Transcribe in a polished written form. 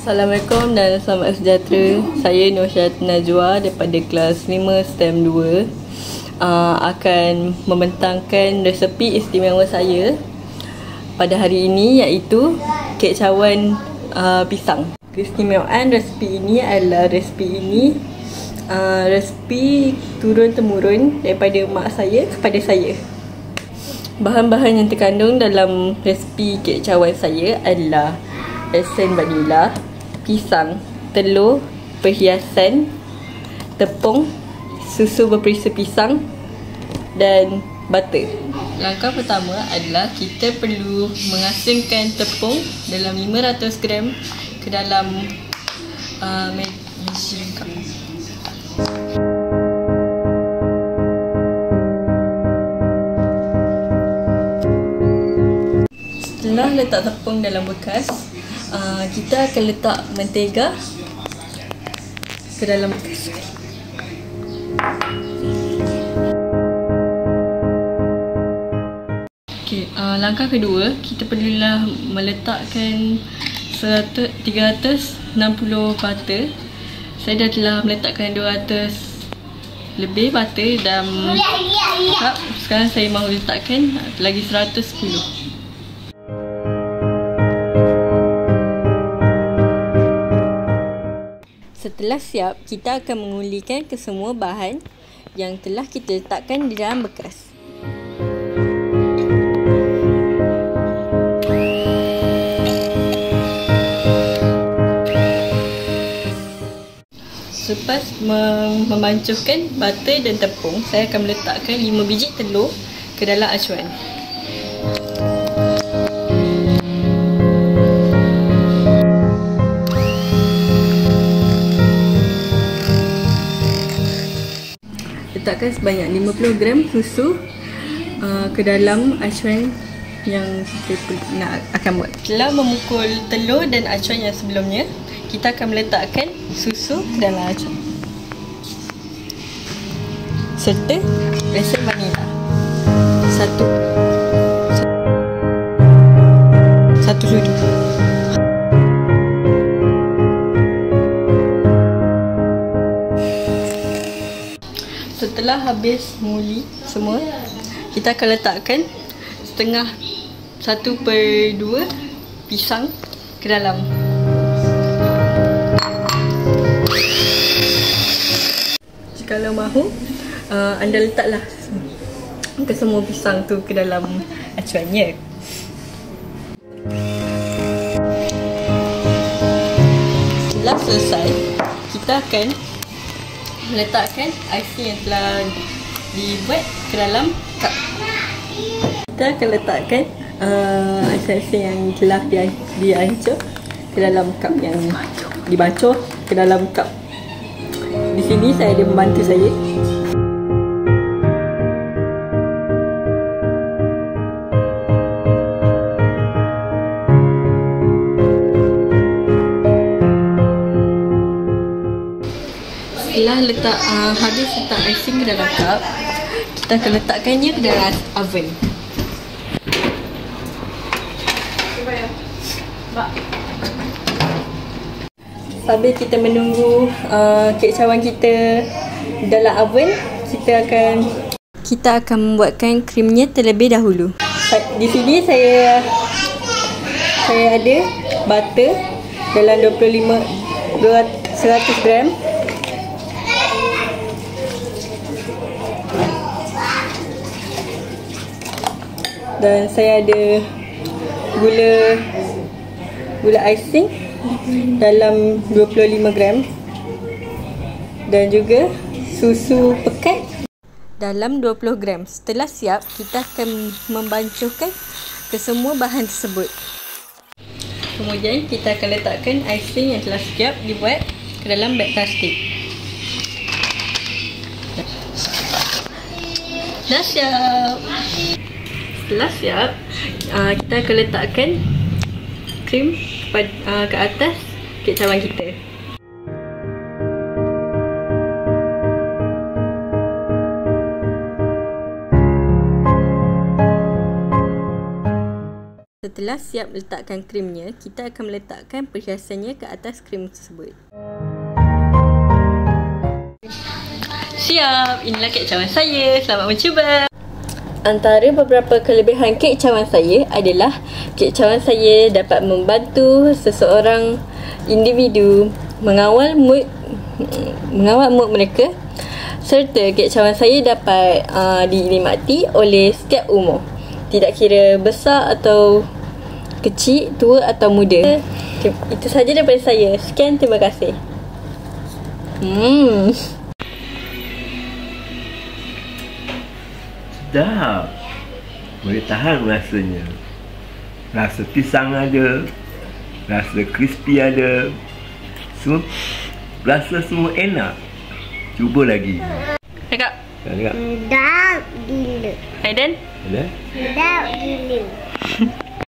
Assalamualaikum dan selamat sejahtera. Saya Nur Syahid Najwa daripada kelas 5 STEM 2 akan membentangkan resepi istimewa saya pada hari ini, iaitu kek cawan pisang. Keistimewaan resepi ini adalah resepi turun-temurun daripada mak saya kepada saya. Bahan-bahan yang terkandung dalam resepi kek cawan saya adalah esen vanila, pisang, telur, perhiasan, tepung, susu berperisa pisang dan butter. Langkah pertama adalah kita perlu mengasingkan tepung dalam 500 gram ke dalam mesin cup. Setelah letak tepung dalam bekas, kita akan letak mentega ke dalam bekas. Langkah kedua, kita perlulah meletakkan 360 butter. Saya telah meletakkan 200 lebih butter dalam cup. Sekarang saya mahu letakkan lagi 110. Setelah siap, kita akan mengulikan kesemua bahan yang telah kita letakkan di dalam bekas. Selepas memancuhkan butter dan tepung, saya akan meletakkan 5 biji telur ke dalam acuan. Letakkan sebanyak 50 gram susu ke dalam acuan yang kita akan buat. Setelah memukul telur dan acuan yang sebelumnya, kita akan meletakkan susu ke dalam acuan serta esen vanila satu sudu. Setelah habis menguli semua, kita akan letakkan setengah 1/2 pisang ke dalam. Jikalau mahu, anda letaklah ke semua pisang tu ke dalam acuannya. Setelah selesai, kita akan meletakkan icing yang telah dibuat ke dalam cup. Kita akan letakkan icing yang telah dihancur ke dalam cup yang dibancur ke dalam cup. Di sini saya ada membantu saya. Setelah habis letak icing ke dalam cup, kita akan letakkannya ke dalam oven. Sambil kita menunggu kek cawan kita dalam oven, kita akan membuatkan krimnya terlebih dahulu. Di sini saya ada butter dalam 100 gram. Dan saya ada gula icing dalam 25 gram dan juga susu pekat dalam 20 gram. Setelah siap, kita akan membancuhkan kesemua bahan tersebut. Kemudian kita akan letakkan icing yang telah siap dibuat ke dalam beg plastik. Dah siap. Setelah siap, kita akan letakkan krim ke atas kek cawan kita. Setelah siap letakkan krimnya, kita akan meletakkan perhiasannya ke atas krim tersebut. Siap! Inilah kek cawan saya. Selamat mencuba! Antara beberapa kelebihan kek cawan saya adalah kek cawan saya dapat membantu seseorang individu mengawal mood mereka, serta kek cawan saya dapat dinikmati oleh setiap umur, tidak kira besar atau kecil, tua atau muda. Itu sahaja daripada saya. Sekian, terima kasih. Sedap. Boleh tahan rasanya. Rasa pisang ada, rasa crispy ada, semua rasa semua enak. Cuba lagi. Cakap. Cakap. Sedap gila. Aiden? Ada? Sedap gila.